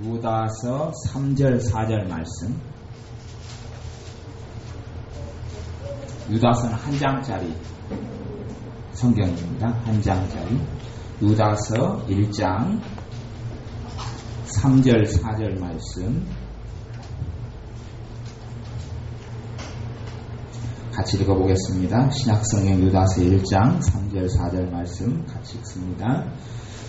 유다서 3절 4절 말씀. 유다서는 한 장짜리 성경입니다. 한 장짜리. 유다서 1장 3절 4절 말씀 같이 읽어보겠습니다. 신약성경 유다서 1장 3절 4절 말씀 같이 읽습니다.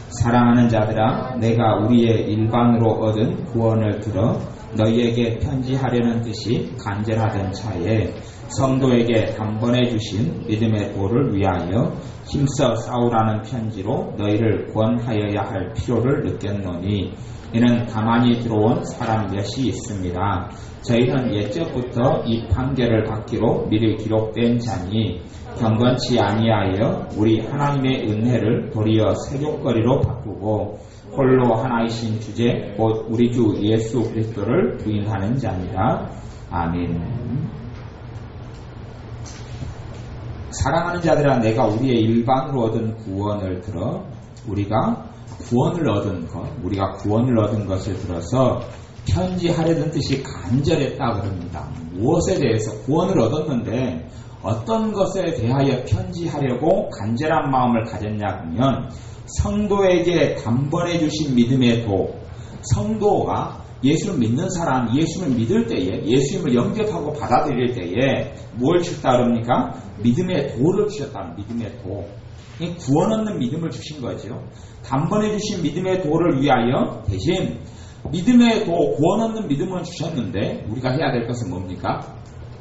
사랑하는 자들아, 내가 우리의 일반으로 얻은 구원을 들어 너희에게 편지하려는 뜻이 간절하던 차에 성도에게 단번에 주신 믿음의 도를 위하여 힘써 싸우라는 편지로 너희를 권하여야 할 필요를 느꼈노니, 이는 가만히 들어온 사람 몇이 있습니다. 저희는 옛적부터 이 판결을 받기로 미리 기록된 자니 경건치 아니하여 우리 하나님의 은혜를 도리어 세욕거리로 바꾸고 홀로 하나이신 주제 곧 우리 주 예수 그리스도를 부인하는 자입니다. 아멘. 사랑하는 자들아, 내가 우리의 일반으로 얻은 구원을 들어, 우리가 구원을 얻은 것을 들어서 편지하려던 뜻이 간절했다 그럽니다. 무엇에 대해서 구원을 얻었는데 어떤 것에 대하여 편지하려고 간절한 마음을 가졌냐 하면, 성도에게 단번에 주신 믿음의 도. 성도가 예수를 믿는 사람, 예수를 믿을 때에, 예수님을 영접하고 받아들일 때에 뭘 주셨다 그럽니까? 믿음의 도를 주셨다. 믿음의 도. 구원 얻는 믿음을 주신 거죠. 단번에 주신 믿음의 도를 위하여 대신 믿음의 도, 구원 얻는 믿음을 주셨는데 우리가 해야 될 것은 뭡니까?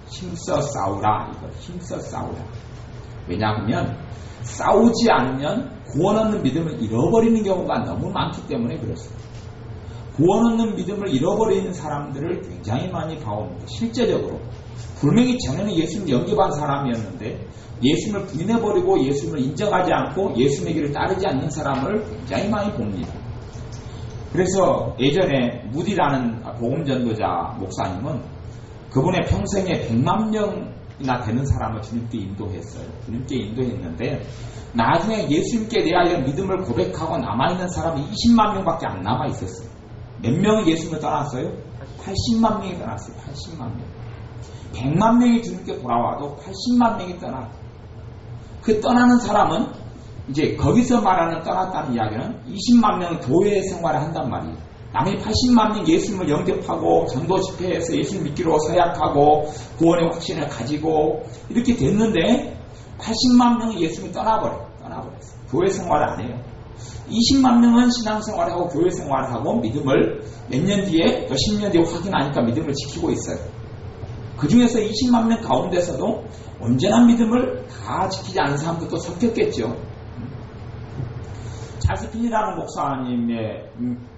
힘써 싸우라. 이거 힘써 싸우라. 왜냐하면 싸우지 않으면 구원 얻는 믿음을 잃어버리는 경우가 너무 많기 때문에 그렇습니다. 구원 얻는 믿음을 잃어버리는 사람들을 굉장히 많이 봐옵니다. 실제적으로 분명히 전에는 예수님을 영접한 사람이었는데 예수님을 부인해버리고 예수님을 인정하지 않고 예수님의 길을 따르지 않는 사람을 굉장히 많이 봅니다. 그래서 예전에 무디라는 복음전도자 목사님은 그분의 평생에 100만 명이나 되는 사람을 주님께 인도했어요. 주님께 인도했는데 나중에 예수님께 대하여 믿음을 고백하고 남아있는 사람이 20만 명밖에 안 남아있었어요. 몇 명이 예수님을 떠났어요? 80만 명이 떠났어요. 80만 명. 100만 명이 주님께 돌아와도 80만 명이 떠나. 그 떠나는 사람은 이제 거기서 말하는 떠났다는 이야기는 20만 명은 교회 생활을 한단 말이에요. 나머지 80만 명 예수님을 영접하고 전도 집회에서 예수님 믿기로 서약하고 구원의 확신을 가지고 이렇게 됐는데 80만 명이 예수님을 떠나버렸어요. 교회 생활을 안 해요. 20만 명은 신앙생활을 하고 교회 생활을 하고 믿음을 몇 년 뒤에, 몇십 년 뒤에 확인하니까 믿음을 지키고 있어요. 그 중에서 20만 명 가운데서도 온전한 믿음을 다 지키지 않은 사람들도 섞였겠죠. 찰스 핀이라는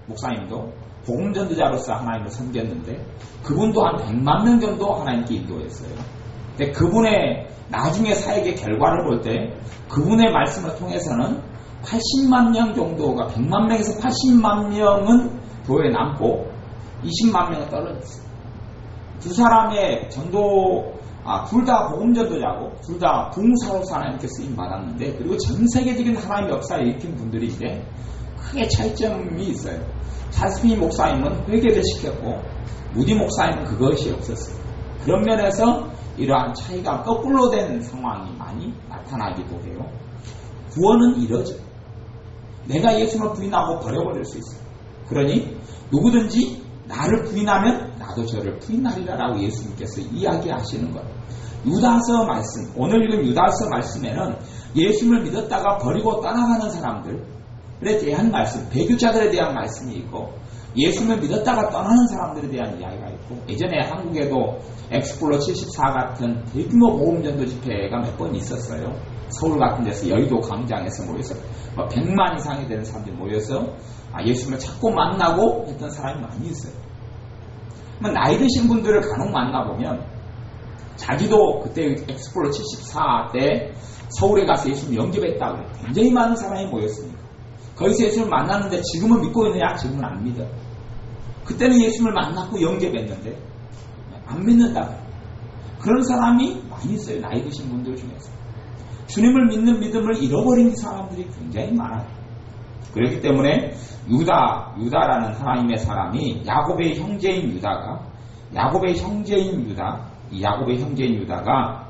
목사님도 복음전도자로서 하나님을 섬겼는데 그분도 한 100만 명 정도 하나님께 인도했어요. 근데 그분의 나중에 사역의 결과를 볼 때 그분의 말씀을 통해서는 80만 명 정도가 100만 명에서 80만 명은 교회에 남고 20만 명은 떨어졌어요. 두 사람의 전도, 둘 다 복음전도자고 둘 다 부흥사로서 하나님께 쓰임 받았는데, 그리고 전 세계적인 하나님의 역사를 일으킨 분들인데 크게 차이점이 있어요. 찰스 목사님은 회개를 시켰고 무디 목사님은 그것이 없었어요. 그런 면에서 이러한 차이가 거꾸로 된 상황이 많이 나타나기도 해요. 구원은 이러죠. 내가 예수님을 부인하고 버려버릴 수 있어요. 그러니 누구든지 나를 부인하면 나도 저를 부인하리라 라고 예수님께서 이야기하시는 거예요. 유다서 말씀, 오늘 읽은 유다서 말씀에는 예수님을 믿었다가 버리고 떠나가는 사람들에 대한 말씀, 배교자들에 대한 말씀이 있고 예수님을 믿었다가 떠나는 사람들에 대한 이야기가 있고, 예전에 한국에도 엑스플로 74 같은 대규모 복음전도 집회가 몇 번 있었어요. 서울 같은 데서 여의도 광장에서 모여서 100만 이상이 되는 사람들이 모여서 예수님을 찾고 만나고 했던 사람이 많이 있어요. 나이 드신 분들을 간혹 만나보면 자기도 그때 엑스플로 74 때 서울에 가서 예수님 영접했다고 그래요. 굉장히 많은 사람이 모였습니다. 거기서 예수님을 만났는데 지금은 믿고 있느냐? 지금은 안 믿어요. 그때는 예수님을 만났고 영접했는데 안 믿는다. 그런 사람이 많이 있어요. 나이 드신 분들 중에서. 주님을 믿는 믿음을 잃어버린 사람들이 굉장히 많아요. 그렇기 때문에 유다라는 하나님의 사람이 야곱의 형제인 유다가 이 야곱의 형제인 유다가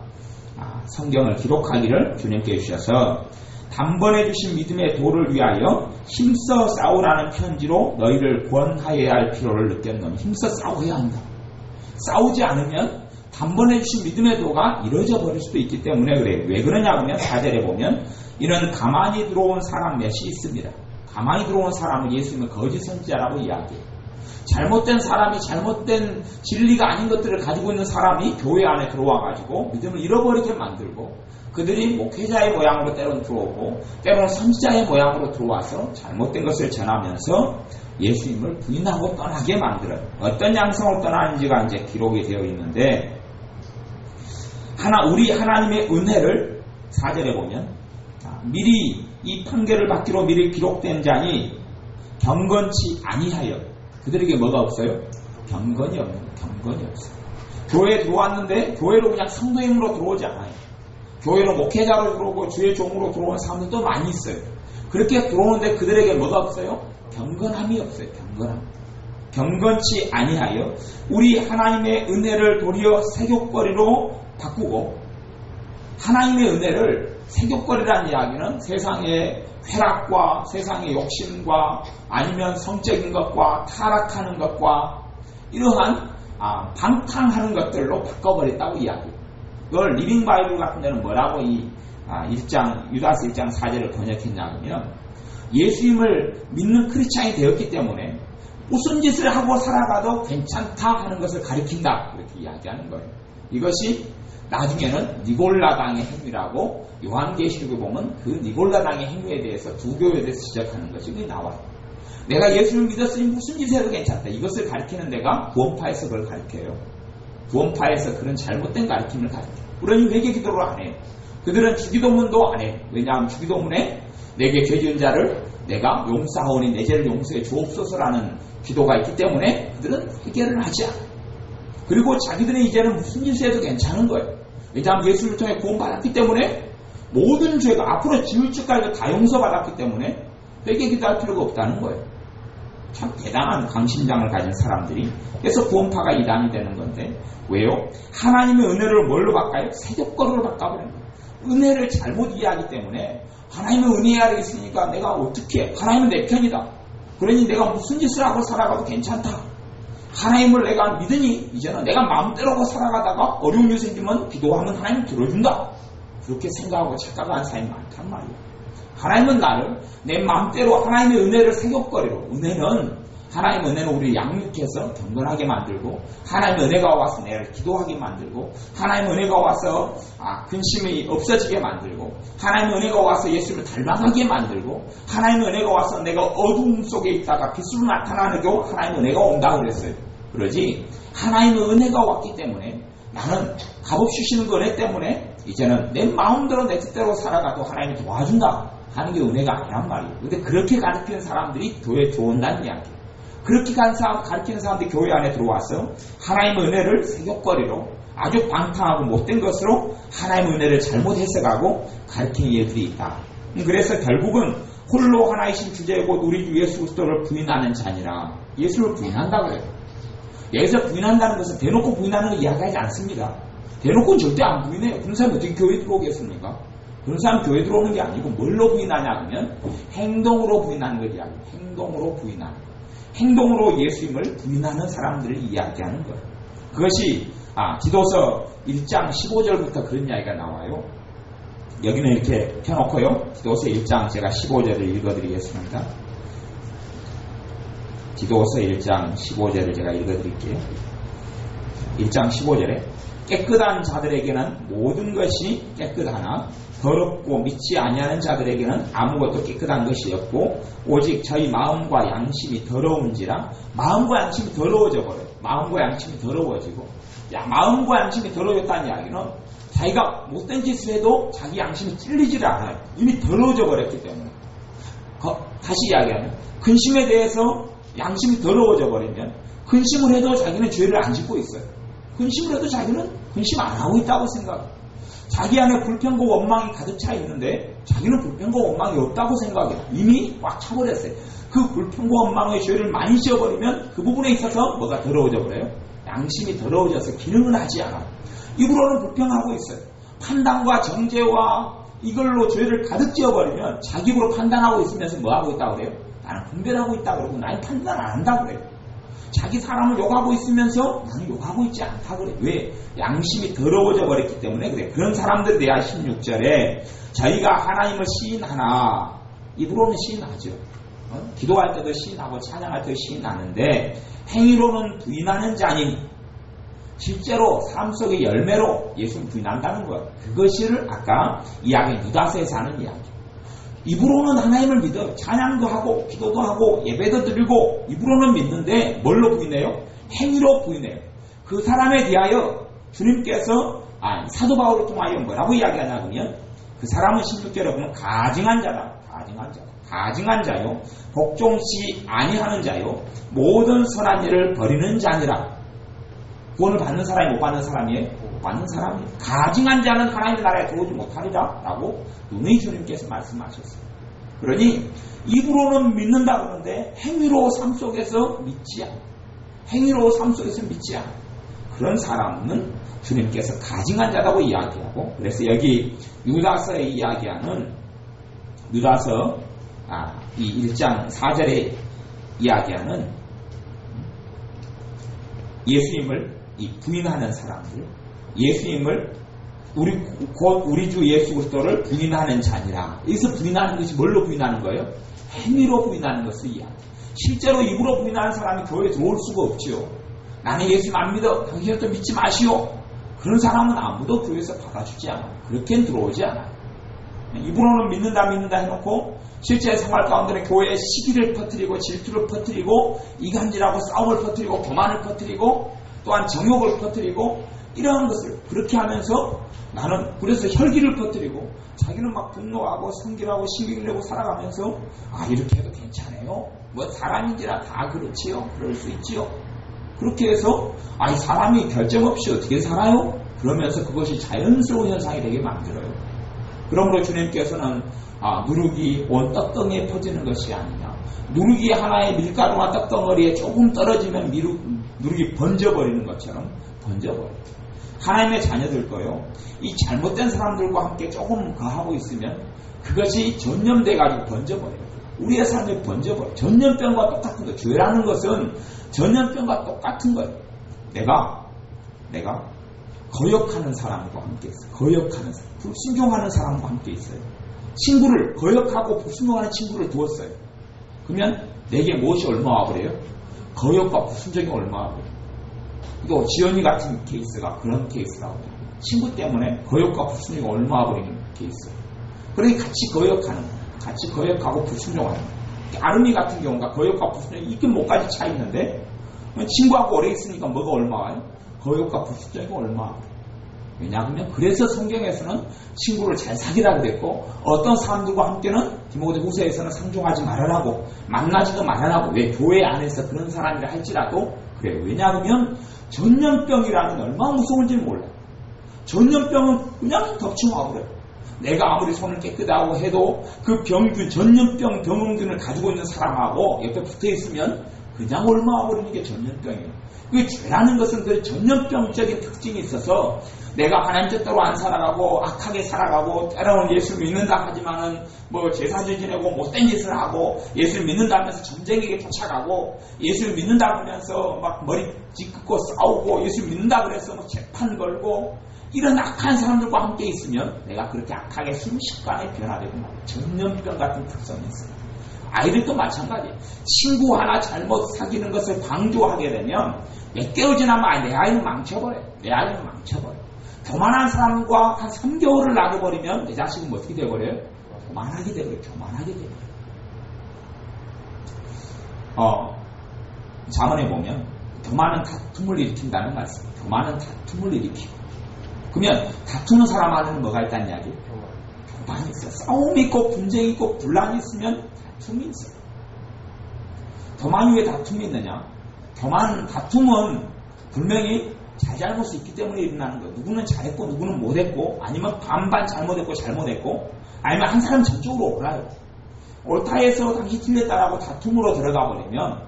성경을 기록하기를 주님께 주셔서 단번에 주신 믿음의 도를 위하여 힘써 싸우라는 편지로 너희를 권하여야 할 필요를 느꼈노니 힘써 싸워야 한다. 싸우지 않으면 단번에 주신 믿음의 도가 이루어져 버릴 수도 있기 때문에 그래요. 왜 그러냐 하면 4절에 보면 이는 가만히 들어온 사람 몇이 있습니다. 가만히 들어온 사람은 예수님은 거짓 선지자라고 이야기해요. 잘못된 사람이 잘못된 진리가 아닌 것들을 가지고 있는 사람이 교회 안에 들어와가지고 믿음을 잃어버리게 만들고 그들이 목회자의 모양으로 때로는 들어오고 때로는 선지자의 모양으로 들어와서 잘못된 것을 전하면서 예수님을 부인하고 떠나게 만들어요. 어떤 양성으로 떠나는지가 이제 기록이 되어 있는데 우리 하나님의 은혜를 4절에 보면 미리 이 판결을 받기로 미리 기록된 자니 경건치 아니하여 그들에게 뭐가 없어요? 경건이 없어요. 교회에 들어왔는데 교회로 그냥 성도 힘으로 들어오지 않아요. 교회로 목회자로 들어오고 주의 종으로 들어온 사람들도 많이 있어요. 그렇게 들어오는데 그들에게 뭐가 없어요? 경건함이 없어요. 경건치 아니하여 우리 하나님의 은혜를 도리어 세욕거리로 바꾸고 하나님의 은혜를 세욕거리라는 이야기는 세상의 쾌락과 세상의 욕심과 아니면 성적인 것과 타락하는 것과 이러한 방탕하는 것들로 바꿔버렸다고 이야기해요. 이걸 리빙 바이블 같은 데는 뭐라고 유다서 1장 4절을 번역했냐 하면 예수님을 믿는 크리스찬이 되었기 때문에 무슨 짓을 하고 살아가도 괜찮다 하는 것을 가리킨다 그렇게 이야기하는 거예요. 이것이 나중에는 니골라당의 행위라고 요한계시록에 보면 그 니골라당의 행위에 대해서 두 교회에 대해서 지적하는 것이 나와요. 내가 예수를 믿었으니 무슨 짓을 해도 괜찮다. 이것을 가리키는 데가 구원파에서 그걸 가리켜요. 구원파에서 그런 잘못된 가리킴을 가리켜요. 그러니 회개 기도를 안 해요. 그들은 주기도문도 안 해요. 왜냐하면 주기도문에 내게 죄 지은 자를 내가 용서하오니 내 죄를 용서해 주옵소서라는 기도가 있기 때문에 그들은 회개를 하지 않아요. 그리고 자기들의 이제는 무슨 짓을 해도 괜찮은 거예요. 왜냐하면 예수를 통해 구원받았기 때문에 모든 죄가 앞으로 지을 죄까지도 다 용서받았기 때문에 회개 기도할 필요가 없다는 거예요. 참 대단한 강심장을 가진 사람들이. 그래서 구원파가 이단이 되는 건데 왜요? 하나님의 은혜를 뭘로 바꿔요? 세력거리로 바꿔버리는 거예요. 은혜를 잘못 이해하기 때문에 하나님의 은혜 아래 있으니까 내가 어떻게 해? 하나님은 내 편이다. 그러니 내가 무슨 짓을 하고 살아가도 괜찮다. 하나님을 내가 믿으니 이제는 내가 마음대로 살아가다가 어려운 일 생기면 기도하면 하나님 들어준다. 그렇게 생각하고 착각하는 사람이 많단 말이에요. 하나님은 나를 내 마음대로 하나님의 은혜를 세격거리로 하나님의 은혜는 우리를 양육해서 경건하게 만들고 하나님의 은혜가 와서 내를 기도하게 만들고 하나님의 은혜가 와서 근심이 없어지게 만들고 하나님의 은혜가 와서 예수님을 닮아가게 만들고 하나님의 은혜가 와서 내가 어둠 속에 있다가 빛으로 나타나게 하나님의 은혜가 온다 그랬어요. 그러지 하나님의 은혜가 왔기 때문에 나는 값없이 주시는 은혜 때문에 이제는 내 마음대로 내 뜻대로 살아가도 하나님이 도와준다 하는 게 은혜가 아니란 말이에요. 근데 그렇게 가르치는 사람들이 교회에 들어온다는 이야기예요. 그렇게 가르치는 사람들이 교회 안에 들어와서 하나님의 은혜를 세격거리로 아주 방탕하고 못된 것으로 하나님의 은혜를 잘못 해석하고 가르치는 예들이 있다. 그래서 결국은 홀로 하나이신 주제 곧 우리 주 예수 그리스도를 부인하는 자니라. 예수를 부인한다고 해요. 여기서 부인한다는 것은 대놓고 부인하는 걸 이야기하지 않습니다. 대놓고는 절대 안 부인해요. 그런 사람이 어떻게 교회에 들어오겠습니까? 그런 사람 교회에 들어오는 게 아니고 뭘로 부인하냐 하면 행동으로 부인하는 걸 이야기해요. 행동으로 부인하는 거예요. 행동으로 예수님을 부인하는 사람들을 이야기하는 거예요. 그것이 디도서 1장 15절부터 그런 이야기가 나와요. 여기는 이렇게 펴놓고요. 디도서 1장 제가 15절을 읽어드리겠습니다. 디도서 1장 15절을 제가 읽어드릴게요. 1장 15절에 깨끗한 자들에게는 모든 것이 깨끗하나 더럽고 믿지 아니하는 자들에게는 아무것도 깨끗한 것이 없고 오직 저희 마음과 양심이 더러운지라. 마음과 양심이 더러워져 버려요. 마음과 양심이 더러워지고 마음과 양심이 더러워졌다는 이야기는 자기가 못된 짓을 해도 자기 양심이 찔리지를 않아요. 이미 더러워져 버렸기 때문에. 다시 이야기하면 근심에 대해서 양심이 더러워져 버리면 근심을 해도 자기는 죄를 안 짓고 있어요. 근심을 해도 자기는 근심 안 하고 있다고 생각해요. 자기 안에 불평과 원망이 가득 차 있는데 자기는 불평과 원망이 없다고 생각해요. 이미 꽉 차버렸어요. 그 불평과 원망의 죄를 많이 지어버리면 그 부분에 있어서 뭐가 더러워져 버려요? 양심이 더러워져서 기능은 하지 않아요. 입으로는 불평하고 있어요. 판단과 정죄와 이걸로 죄를 가득 지어버리면 자기 입으로 판단하고 있으면서 뭐하고 있다고 그래요? 나는 분별하고 있다고 그러고 나는 판단 안 한다고 그래요. 자기 사람을 욕하고 있으면서 나는 욕하고 있지 않다고 그래요. 왜? 양심이 더러워져 버렸기 때문에 그래. 그런 사람들에 대한 16절에 저희가 하나님을 시인하나 입으로는 시인하죠. 기도할 때도 시인하고 찬양할 때도 시인하는데 행위로는 부인하는 자니 실제로 삶 속의 열매로 예수를 부인한다는 거예요. 그것을 아까 이야기 유다서에서 하는 이야기. 입으로는 하나님을 믿어요. 찬양도 하고 기도도 하고 예배도 드리고 입으로는 믿는데 뭘로 부인해요? 행위로 부인해요. 그 사람에 대하여 주님께서 사도 바울을 통하여 뭐라고 이야기하냐면 그 사람은 16절에 보면 가증한 자다. 가증한 자요. 복종치 아니하는 자요. 모든 선한 일을 버리는 자니라. 구원을 받는 사람이 못 받는 사람이에요? 못 받는 사람이에요. 가증한 자는 하나님의 나라에 들어오지 못하리라 라고 눈의 주님께서 말씀하셨어요. 그러니 입으로는 믿는다 그러는데 행위로 삶 속에서 믿지 않아. 행위로 삶 속에서 믿지 않아. 그런 사람은 주님께서 가증한 자라고 이야기하고 그래서 여기 유다서에 이야기하는 유다서 이 1장 4절에 이야기하는 예수님을 부인하는 사람들, 예수님을 우리 주 예수 그리스도를 부인하는 자니라. 여기서 부인하는 것이 뭘로 부인하는 거예요? 행위로 부인하는 것을 이야기. 실제로 입으로 부인하는 사람이 교회에 들어올 수가 없지요. 나는 예수님 안 믿어. 당신도 믿지 마시오. 그런 사람은 아무도 교회에서 받아주지 않아요. 그렇게는 들어오지 않아요. 입으로는 믿는다 해놓고 실제 생활 가운데는 교회에 시기를 퍼뜨리고 질투를 퍼뜨리고 이간질하고 싸움을 퍼뜨리고 교만을 퍼뜨리고 또한 정욕을 퍼뜨리고 이러한 것을 그렇게 하면서 나는 그래서 혈기를 퍼뜨리고 자기는 막 분노하고 성질하고 시기를 내고 살아가면서 이렇게 해도 괜찮아요. 뭐 사람인지라 다 그렇지요. 그럴 수 있지요. 그렇게 해서 사람이 결정 없이 어떻게 살아요? 그러면서 그것이 자연스러운 현상이 되게 만들어요. 그러므로 주님께서는 누룩이 온 떡덩이에 퍼지는 것이 아니냐. 누룩이 하나의 밀가루나 떡덩어리에 조금 떨어지면 누룩이 번져버리는 것처럼 번져버려요. 하나님의 자녀들 거요. 이 잘못된 사람들과 함께 조금 가하고 있으면 그것이 전염돼가지고 번져버려요. 우리의 삶이 번져버려요. 전염병과 똑같은 거예요. 죄라는 것은 전염병과 똑같은 거예요. 내가 거역하는 사람과 함께 있어요. 거역하는 사람, 불순종하는 사람과 함께 있어요. 친구를 거역하고 불순종하는 친구를 두었어요. 그러면 내게 무엇이 얼마와 그래요? 거역과 불순종이 얼마와 그래요? 또 지연이 같은 케이스가 그런 케이스라고 해요. 친구 때문에 거역과 불순종이 얼마와 버리는 케이스. 그러니 같이 거역하고 불순종하는 거예요. 아름이 같은 경우가 거역과 불순종이 이렇게 목까지 차 있는데 친구하고 오래 있으니까 뭐가 얼마와요? 거역과 불순종이 얼마. 왜냐하면 그래서 성경에서는 친구를 잘 사귀라 그랬고 어떤 사람들과 함께는 디모데 후서에서는 상종하지 말아라고 만나지도 말아라고. 왜? 교회 안에서 그런 사람이라 할지라도 그래요. 왜냐하면 전염병이라는 얼마나 무서운지 몰라요. 전염병은 그냥 덮쳐와 그래요. 내가 아무리 손을 깨끗하고 해도 그 병균, 전염병 병원균을 가지고 있는 사람하고 옆에 붙어 있으면 그냥 옮아와 버리는 게 전염병이에요. 그 죄라는 것은 그 전염병적인 특징이 있어서 내가 하나님 뜻대로 안 살아가고 악하게 살아가고 때로는 예수를 믿는다 하지만은 뭐 제사를 지내고 못된 짓을 하고 예수를 믿는다면서 점쟁이에게 쫓아가고 예수를 믿는다 하면서 막 머리 찢고 싸우고 예수를 믿는다 그래서 뭐 재판 걸고 이런 악한 사람들과 함께 있으면 내가 그렇게 악하게 순식간에 변화되고 말이에요. 전염병 같은 특성이 있어요. 아이들도 마찬가지예요. 친구 하나 잘못 사귀는 것을 강조하게 되면 몇 개월 지나면 내 아이는 망쳐버려요. 교만한 사람과 한 3개월을 놔둬버리면 내 자식은 어떻게 되어버려요? 교만하게 되어버려요. 자문에 보면 교만은 다툼을 일으킨다는 말씀. 교만은 다툼을 일으키고. 그러면 다투는 사람 안에는 뭐가 있다는 이야기? 교만이 있어요. 싸움이 있고 분쟁이 있고 분란이 있으면 다툼이 있어요. 교만 위에 다툼이 있느냐? 다툼은 분명히 잘잘못이 있기 때문에 일어나는 거예요. 누구는 잘했고 누구는 못했고 아니면 반반 잘못했고 잘못했고 아니면 한 사람 저쪽으로 오라요. 옳다 해서 당시 틀렸다라고 다툼으로 들어가 버리면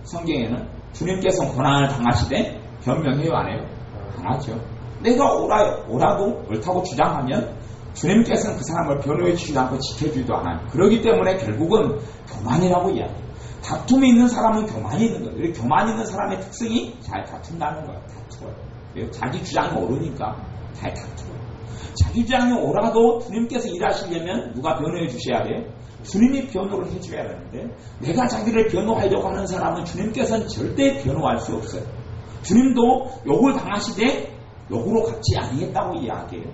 성경에는 주님께서 고난을 당하시되 변명해요 안 해요? 안 하죠. 내가 옳아요. 옳아도 옳다고 주장하면 주님께서는 그 사람을 변호해 주지도 않고 지켜주지도 않아요. 그렇기 때문에 결국은 교만이라고 이야기해요. 다툼이 있는 사람은 교만이 있는 거예요. 교만 있는 사람의 특성이 잘 다툰다는 거예요. 다투어요. 자기 주장이 옳으니까 잘 다투어요. 자기 주장이 옳아도 주님께서 일하시려면 누가 변호해 주셔야 돼요? 주님이 변호를 해줘야 되는데 내가 자기를 변호하려고 하는 사람은 주님께서는 절대 변호할 수 없어요. 주님도 욕을 당하시되 욕으로 갚지 아니겠다고 이야기해요.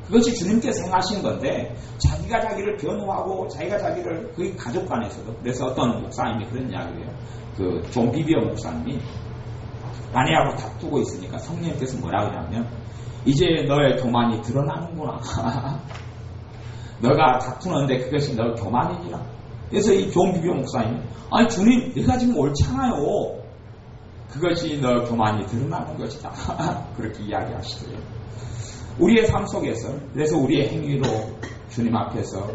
그것이 주님께서 행하신 건데 자기가 자기를 변호하고 자기가 자기를 거의 가족 간에서도 그래서 어떤 목사님이 그런 이야기를 해요. 그 존 비비어 목사님이 아내하고 다투고 있으니까 성령님께서 뭐라 그러냐면 이제 너의 교만이 드러나는구나. 너가 다투는데 그것이 너의 교만이니라. 그래서 이 존 비비어 목사님이 아니 주님 내가 지금 옳잖아요. 그것이 너의 교만이 드러나는 것이다. 그렇게 이야기하시더래요. 우리의 삶 속에서 그래서 우리의 행위로 주님 앞에서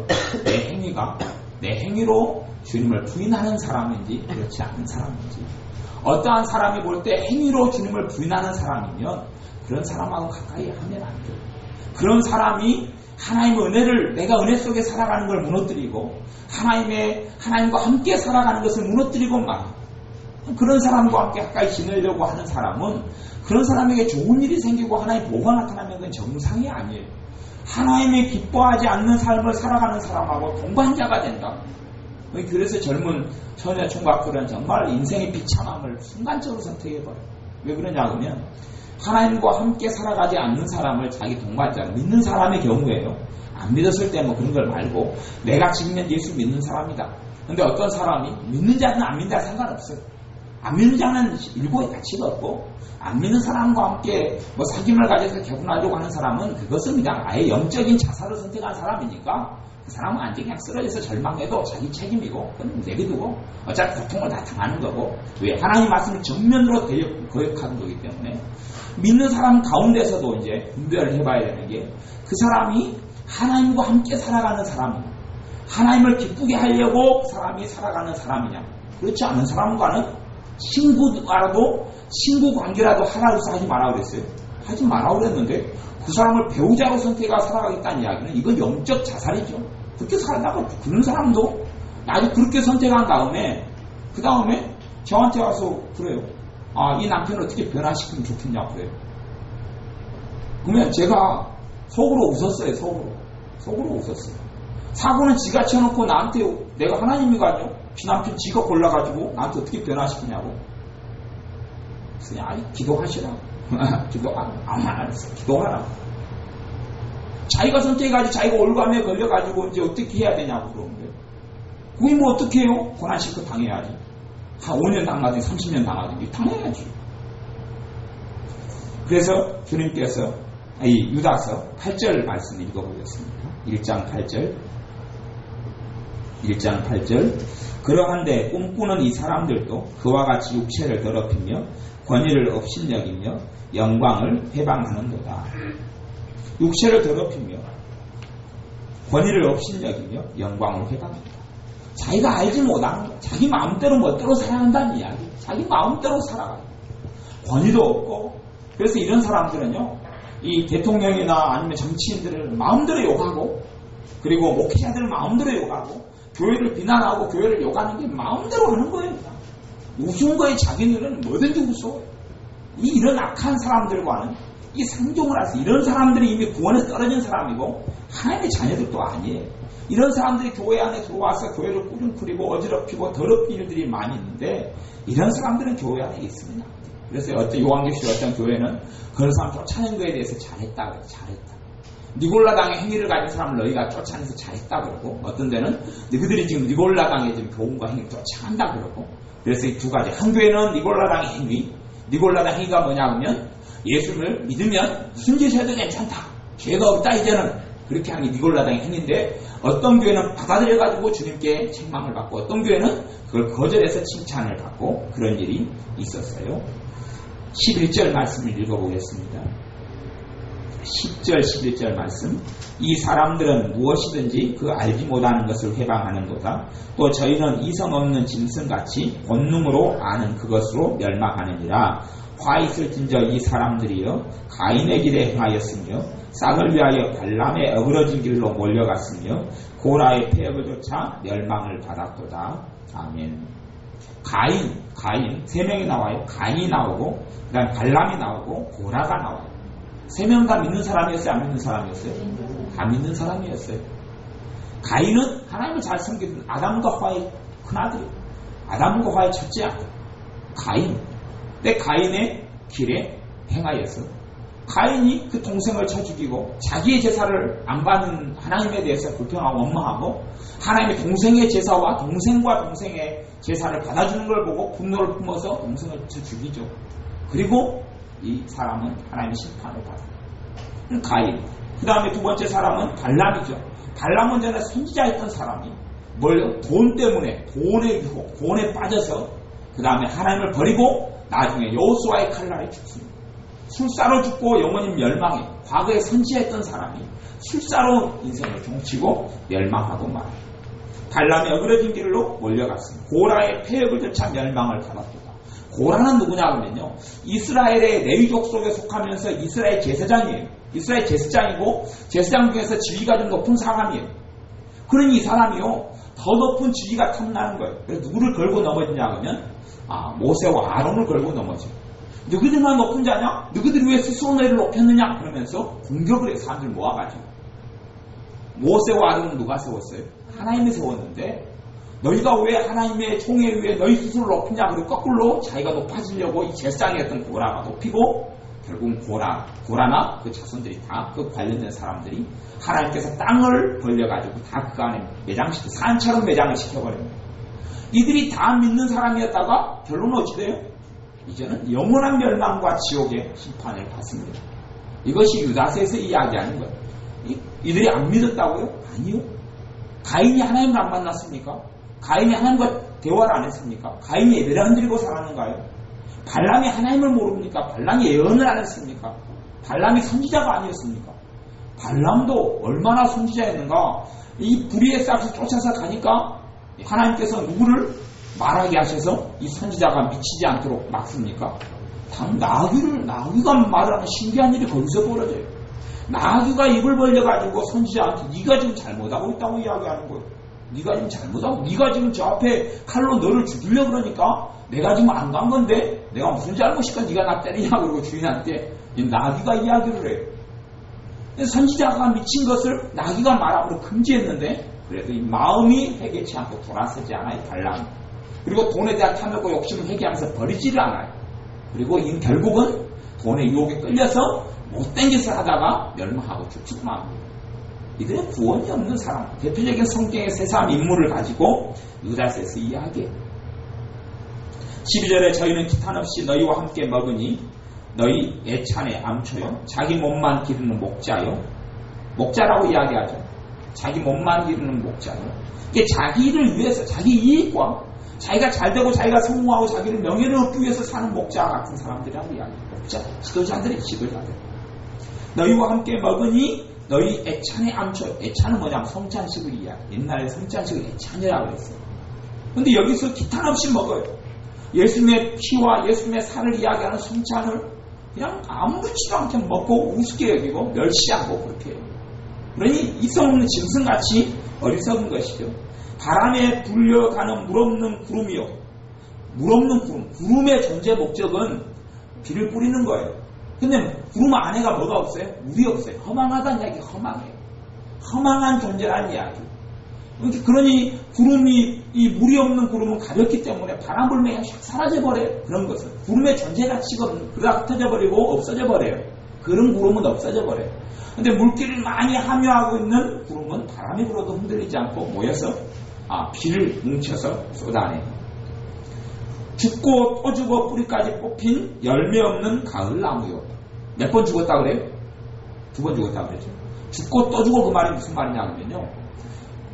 내 행위로 주님을 부인하는 사람인지 그렇지 않은 사람인지 어떠한 사람이 볼 때 행위로 주님을 부인하는 사람이면 그런 사람하고 가까이 하면 안 돼요. 그런 사람이 하나님의 은혜를 내가 은혜 속에 살아가는 걸 무너뜨리고 하나님과 함께 살아가는 것을 무너뜨리고 말 그런 사람과 함께 가까이 지내려고 하는 사람은 그런 사람에게 좋은 일이 생기고 하나님의 보호가 나타나면 그건 정상이 아니에요. 하나님이 기뻐하지 않는 삶을 살아가는 사람하고 동반자가 된다. 그래서 젊은 처녀 총각들은 정말 인생의 비참함을 순간적으로 선택해버려요. 왜 그러냐 하면 하나님과 함께 살아가지 않는 사람을 자기 동반자로 믿는 사람의 경우에요. 안 믿었을 때 뭐 그런 걸 말고 내가 지금 예수 믿는 사람이다. 근데 어떤 사람이 믿는 자든 안 믿는 자 상관없어요. 안 믿는 자는 일고의 가치가 없고 안 믿는 사람과 함께 뭐 사귐을 가져서 결혼하려고 하는 사람은 그것은 그냥 아예 영적인 자살을 선택한 사람이니까 그 사람은 완전히 그냥 쓰러져서 절망해도 자기 책임이고 그건 내비두고 어차피 고통을 다 당하는 거고 왜 하나님 말씀을 정면으로 거역하는 거기 때문에 믿는 사람 가운데서도 이제 분별을 해봐야 되는 게 그 사람이 하나님과 함께 살아가는 사람이냐 하나님을 기쁘게 하려고 그 사람이 살아가는 사람이냐 그렇지 않은 사람과는 친구라도 친구 관계라도 하라고 해서 하지 말라고 그랬어요. 하지 말라고 그랬는데 그 사람을 배우자로 선택하고 살아가겠다는 이야기는 이건 영적 자살이죠. 그렇게 살다가 그런 사람도 아주 그렇게 선택한 다음에 그 다음에 저한테 와서 그래요. 이 남편을 어떻게 변화시키면 좋겠냐고 그래요. 그러면 제가 속으로 웃었어요. 속으로 웃었어요. 사고는 지가 쳐놓고 나한테 내가 하나님이가요. 지 남편 지가 골라가지고 나한테 어떻게 변화시키냐고. 그래서 아니 기도하시라. 안 했어. 기도하라. 자기가 선택해가지고 자기가 올감에 걸려가지고 이제 어떻게 해야 되냐고 그러는 거예요. 그게 뭐 어떻게 해요? 고난시켜 당해야지. 한 5년 당하든 30년 당하든 당해야지. 그래서 주님께서 이 유다서 8절 말씀 읽어보겠습니다. 1장 8절 그러한데 꿈꾸는 이 사람들도 그와 같이 육체를 더럽히며 권위를 업신여기며 영광을 회방하는도다. 육체를 더럽히며 권위를 업신여기며 영광을 회방한다. 자기가 알지 못하는 거 자기 마음대로 멋대로 살아간다는 이야기. 자기 마음대로 살아가요. 권위도 없고 그래서 이런 사람들은요 이 대통령이나 아니면 정치인들을 마음대로 욕하고 그리고 목회자들을 마음대로 욕하고 교회를 비난하고 교회를 욕하는 게 마음대로 하는 거예요. 웃은 거에 자기들은 뭐든지 웃어. 이런 악한 사람들과는 이 상종을 해서 이런 사람들이 이미 구원에 떨어진 사람이고 하나님의 자녀들도 아니에요. 이런 사람들이 교회 안에 들어와서 교회를 꾸중거리고 어지럽히고 더럽힌 일들이 많이 있는데 이런 사람들은 교회 안에 있습니다. 그래서 어떤 요한계시록 어떤 교회는 그런 사람 쫓아낸 거에 대해서 잘했다 그래요. 잘했다. 니골라당의 행위를 가진 사람을 너희가 쫓아내서 잘했다 그러고 어떤 데는 너희들이 지금 니골라당의 지금 교훈과 행위를 쫓아간다 그러고 그래서 이 두 가지 한 교회는 니골라당의 행위 니골라당 행위가 뭐냐 하면 예수를 믿으면 무슨 짓을 해도 괜찮다. 죄가 없다 이제는 그렇게 하는 게 니골라당의 행위인데 어떤 교회는 받아들여가지고 주님께 책망을 받고 어떤 교회는 그걸 거절해서 칭찬을 받고 그런 일이 있었어요. 11절 말씀을 읽어보겠습니다. 10절 11절 말씀. 이 사람들은 무엇이든지 그 알지 못하는 것을 회방하는도다. 또 저희는 이성 없는 짐승같이 본능으로 아는 그것으로 멸망하느니라. 화 있을진저 이 사람들이여 가인의 길에 행하였으며 싹을 위하여 발람의 어그러진 길로 몰려갔으며 고라의 폐역을 쫓아 멸망을 받았도다. 아멘. 가인 3명이 나와요. 가인이 나오고 그 다음에 발람이 나오고 고라가 나와요. 3명 다 믿는 사람이었어요? 안 믿는 사람이었어요? 다 믿는 사람이었어요. 가인은 하나님을 잘 섬기던 아담과 화의 큰아들이에요. 아담과 화의 첫째 아들 가인. 근데 가인의 길에 행하여서 가인이 그 동생을 쳐 죽이고 자기의 제사를 안 받는 하나님에 대해서 불평하고 원망하고 하나님의 동생의 제사와 동생과 동생의 제사를 받아주는 걸 보고 분노를 품어서 동생을 쳐 죽이죠. 그리고 이 사람은 하나님의 심판을 받아요. 가인. 그 다음에 두 번째 사람은 발람이죠. 발람은 전에 선지자였던 사람이 돈 때문에 돈의 유혹, 돈에 빠져서 그 다음에 하나님을 버리고 나중에 여호수아의 칼날에 죽습니다. 술사로 죽고 영원히 멸망해. 과거에 선지했던 사람이 술사로 인생을 종치고 멸망하고 말아요. 발람의 어그러진 길로 몰려갔습니다. 고라의 폐역을 쫓아 멸망을 받았다. 고라는 누구냐 하면요, 이스라엘의 레위족 속에 속하면서 이스라엘 제사장이에요. 이스라엘 제사장이고 제사장 중에서 지위가 좀 높은 사람이에요. 그러니 이 사람이요 더 높은 지위가 탐나는 거예요. 그래서 누구를 걸고 넘어지냐 하면 모세와 아론을 걸고 넘어져요. 너희들만 높은 자냐? 너희들이 왜 스스로 너희를 높였느냐? 그러면서 공격을 해. 사람들 모아가지고. 모세와 아론은 누가 세웠어요? 하나님이 세웠는데 너희가 왜 하나님의 총에 의해 너희 스스로를 높이냐? 그리고 거꾸로 자기가 높아지려고 이 제사장이었던 고라가 높이고 결국 고라나 그 자손들이 다 그 관련된 사람들이 하나님께서 땅을 벌려가지고 다 그 안에 산처럼 매장을 시켜버립니다. 이들이 다 믿는 사람이었다가 결론은 어찌 돼요? 이제는 영원한 멸망과 지옥의 심판을 받습니다. 이것이 유다서에서 이야기하는 거예요. 이들이 안 믿었다고요? 아니요. 가인이 하나님을 안 만났습니까? 가인이 하나님과 대화를 안 했습니까? 가인이 예배를 안 드리고 살았는가요? 발람이 하나님을 모릅니까? 발람이 예언을 안 했습니까? 발람이 선지자가 아니었습니까? 발람도 얼마나 선지자였는가? 이 불의의 싹을 쫓아서 가니까 하나님께서 누구를 말하게 하셔서 이 선지자가 미치지 않도록 막습니까? 나귀가 말하는 신기한 일이 거기서 벌어져요. 나귀가 입을 벌려가지고 선지자한테 네가 지금 잘못하고 있다고 이야기하는 거예요. 네가 지금 잘못하고, 네가 지금 저 앞에 칼로 너를 죽이려고 그러니까 내가 지금 안 간 건데 내가 무슨 잘못이니까 네가 나 때리냐 그러고 주인한테 이 나귀가 이야기를 해요. 선지자가 미친 것을 나귀가 말하고 금지했는데 그래도 이 마음이 회개치 않고 돌아서지 않아요. 발람. 그리고 돈에 대한 탐욕과 욕심을 회개하면서 버리지를 않아요. 그리고 결국은 돈의 유혹에 끌려서 못된 짓을 하다가 멸망하고 죽지도 않아요. 이들은 구원이 없는 사람, 대표적인 성경의 세 사람 인물을 가지고 유다서에서 이야기해요. 12절에 저희는 기탄 없이 너희와 함께 먹으니 너희 애찬의 암초요 자기 몸만 기르는 목자요. 목자라고 이야기하죠. 자기 몸만 기르는 목자요. 이게 자기를 위해서 자기 이익과 자기가 잘되고 자기가 성공하고 자기를 명예를 얻기 위해서 사는 목자 같은 사람들이라고 이야기해요. 목자, 지도자들. 너희와 함께 먹으니 너희 애찬의 암초. 애찬은 뭐냐면 성찬식을 이야기해요. 옛날에 성찬식을 애찬이라고 했어요. 근데 여기서 기탄 없이 먹어요. 예수님의 피와 예수님의 살을 이야기하는 성찬을 그냥 아무렇지도 않게 먹고 우습게 여기고 멸시하고 그렇게 해요. 그러니 이성 없는 짐승같이 어리석은 것이죠. 바람에 불려가는 물없는 구름이요. 물없는 구름. 구름의 존재 목적은 비를 뿌리는 거예요. 근데 구름 안에가 뭐가 없어요? 물이 없어요. 허망하다는 이야기, 허망해요. 허망한 존재라는 이야기. 그러니 이 물이 없는 구름은 가볍기 때문에 바람 불면 샥 사라져버려요. 그런 것은. 구름의 존재 가치가 그러다 흩어져버리고 없어져버려요. 그런 구름은 없어져버려요. 근데 물기를 많이 함유하고 있는 구름은 바람이 불어도 흔들리지 않고 모여서 비를 뭉쳐서 쏟아내요. 죽고 또 죽어 뿌리까지 뽑힌 열매 없는 가을나무요. 몇 번 죽었다 그래요? 2번 죽었다 그랬죠. 죽고 또 죽어 그 말이 무슨 말이냐 하면요.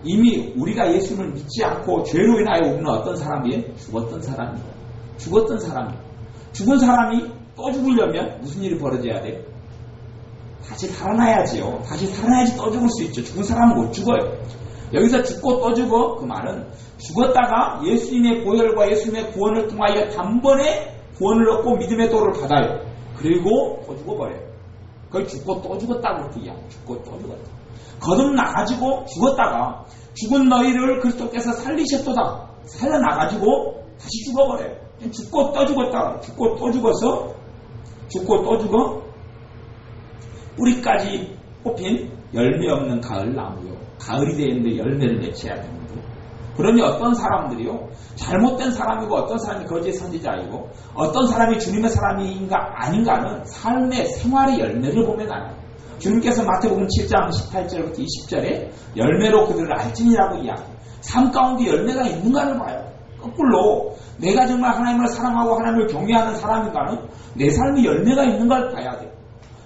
이미 우리가 예수님을 믿지 않고 죄로 인하여 우리는 어떤 사람이에요? 죽었던 사람이에요. 죽은 사람이 또 죽으려면 무슨 일이 벌어져야 돼요? 다시 살아나야지요. 다시 살아나야지 또 죽을 수 있죠. 죽은 사람은 못 죽어요. 여기서 죽고 또 죽어 그 말은 죽었다가 예수님의 보혈과 예수님의 구원을 통하여 단번에 구원을 얻고 믿음의 도를 받아요. 그리고 또 죽어버려요. 그걸 죽고 또 죽었다고 그렇게 이야기해요. 죽고 또 죽었다. 거듭나가지고 죽었다가 죽은 너희를 그리스도께서 살리셨도다. 살려나가지고 다시 죽어버려요. 죽고 또 죽었다. 죽고 또 죽어서 죽고 또 죽어 뿌리까지 뽑힌 열매 없는 가을 나무요. 가을이 되는데 열매를 맺혀야 됩니다. 그러니 어떤 사람들이요, 잘못된 사람이고 어떤 사람이 거짓 선지자이고 어떤 사람이 주님의 사람인가 아닌가는 삶의 생활의 열매를 보면 알아요. 주님께서 마태복음 7장 18절부터 20절에 열매로 그들을 알지니라고 이야기해요. 삶 가운데 열매가 있는가를 봐요. 거꾸로 내가 정말 하나님을 사랑하고 하나님을 경외하는 사람인가는 내 삶이 열매가 있는가를 봐야 돼요.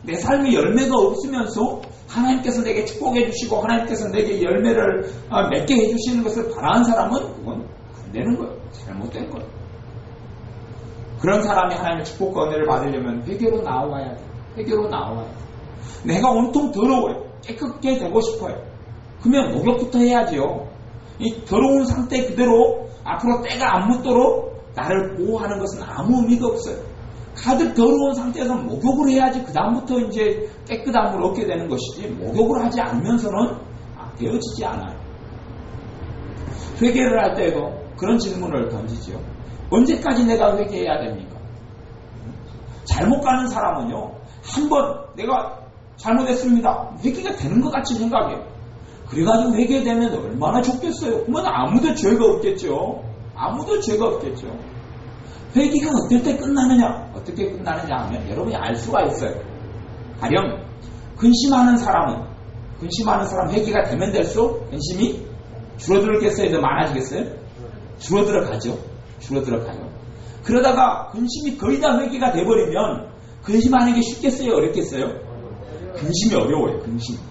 내 삶이 열매가 없으면서 하나님께서 내게 축복해 주시고 하나님께서 내게 열매를 맺게 해주시는 것을 바라는 사람은 그건 안 되는 거예요. 잘못된 거예요. 그런 사람이 하나님의 축복과 은혜를 받으려면 회개로 나와야 돼요. 회개로 나와야 돼요. 내가 온통 더러워요. 깨끗게 되고 싶어요. 그러면 목욕부터 해야지요. 이 더러운 상태 그대로 앞으로 때가 안 묻도록 나를 보호하는 것은 아무 의미가 없어요. 가득 더러운 상태에서 목욕을 해야지 그 다음부터 이제 깨끗함을 얻게 되는 것이지 목욕을 하지 않으면서는 되어지지 않아요. 회개를 할 때에도 그런 질문을 던지죠. 언제까지 내가 회개해야 됩니까? 잘못 가는 사람은요, 한번 내가 잘못했습니다. 회개가 되는 것 같이 생각해요. 그래가지고 회개되면 얼마나 좋겠어요. 그러면 아무도 죄가 없겠죠. 아무도 죄가 없겠죠. 회개가 어떨 때 끝나느냐? 어떻게 끝나느냐 하면 여러분이 알 수가 있어요. 가령 근심하는 사람 회개가 되면 될수록 근심이 줄어들겠어요? 더 많아지겠어요? 줄어들어가죠. 그러다가 근심이 거의 다 회개가 돼버리면 근심하는 게 쉽겠어요? 어렵겠어요? 근심이 어려워요.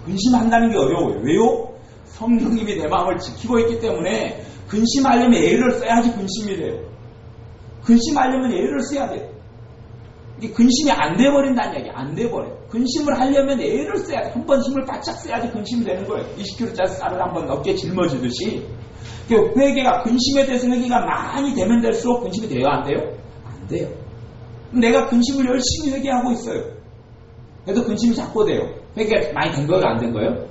근심한다는 게 어려워요. 왜요? 성령님이 내 마음을 지키고 있기 때문에 근심하려면 애를 써야지 근심이 돼요. 근심하려면 애를 써야 돼요. 이게 근심이 안 돼버린다는 얘기, 안 돼버려요. 근심을 하려면 애를 써야 돼요. 한번 힘을 바짝 써야지 근심이 되는 거예요. 20kg짜리 쌀을 한번 어깨에 짊어지듯이. 회개가, 근심에 대해서 회개가 많이 되면 될수록 근심이 돼요? 안 돼요? 안 돼요. 내가 근심을 열심히 회개하고 있어요. 그래도 근심이 자꾸 돼요. 회개가 많이 된 거예요? 안 된 거예요?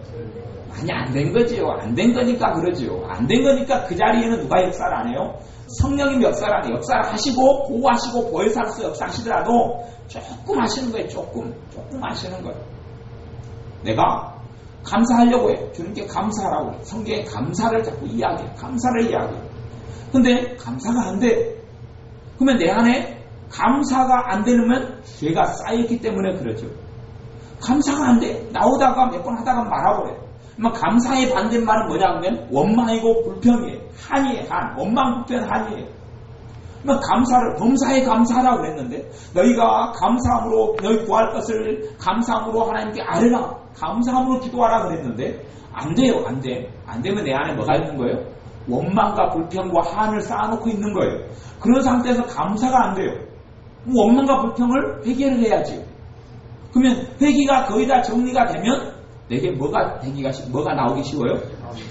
많이 안 된 거지요. 안 된 거니까 그러지요. 안 된 거니까 그 자리에는 누가 역사를 안 해요? 성령님 역사를 안 해요. 역사를 하시고 보호하시고 보혜사로서 역사하시더라도 조금 하시는 거예요. 조금 하시는 거예요. 내가 감사하려고 해요. 주님께 감사하라고 해요. 성경에 감사를 자꾸 이야기해요. 감사를 이야기해요. 근데 감사가 안 돼. 그러면 내 안에 감사가 안 되면 죄가 쌓였기 때문에 그러죠. 감사가 안 돼. 나오다가 몇 번 하다가 말아버려요. 감사의 반대말은 뭐냐면 원망이고 불평이에요. 한이에요. 한. 원망, 불평, 한이에요. 범사에 감사하라고 그랬는데 너희가 감사함으로 너희 구할 것을 감사함으로 하나님께 아뢰라. 감사함으로 기도하라 그랬는데 안 돼요. 안 돼. 안 되면 내 안에 뭐가 있는 거예요? 원망과 불평과 한을 쌓아놓고 있는 거예요. 그런 상태에서 감사가 안 돼요. 원망과 불평을 회개를 해야지. 그러면 회개가 거의 다 정리가 되면 내게 뭐가 나오기 쉬워요?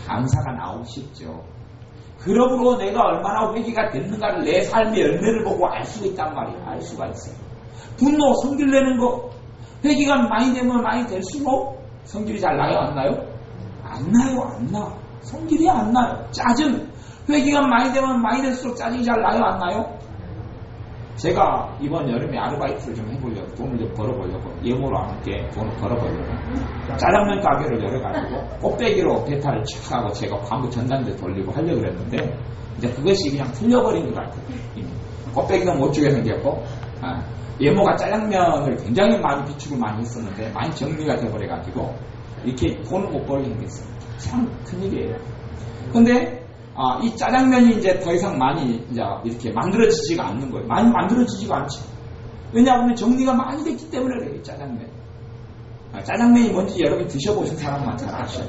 감사가 나오기 쉽죠. 그러므로 내가 얼마나 회개가 됐는가를 내 삶의 열매를 보고 알 수가 있단 말이에요. 알 수가 있어요. 분노, 성질 내는 거, 회개가 많이 되면 많이 될수록 성질이 잘 나요? 안 나요? 안 나요. 안 나. 성질이 안 나요. 짜증, 회개가 많이 되면 많이 될수록 짜증이 잘 나요? 안 나요? 제가 이번 여름에 아르바이트를 좀 해보려고, 돈을 좀 벌어보려고, 예모로 함께 돈을 벌어보려고 짜장면 가게를 열어가지고 꽃배기로 배탈을 촥 하고 제가 광고 전단지 돌리고 하려고 그랬는데 이제 그것이 그냥 풀려버린 것 같아요. 꽃배기가 못 주게 생겼고, 예모가 짜장면을 굉장히 많이 비축을 많이 했었는데 많이 정리가 돼버려가지고 이렇게 돈을 못 벌게 생겼어요. 참 큰일이에요. 근데 이 짜장면이 이제 더 이상 많이 이제 이렇게 만들어지지가 않는 거예요. 많이 만들어지지가 않죠. 왜냐하면 정리가 많이 됐기 때문에 그래요. 짜장면. 짜장면이 뭔지 여러분 드셔보신 사람만 잘 아셔요.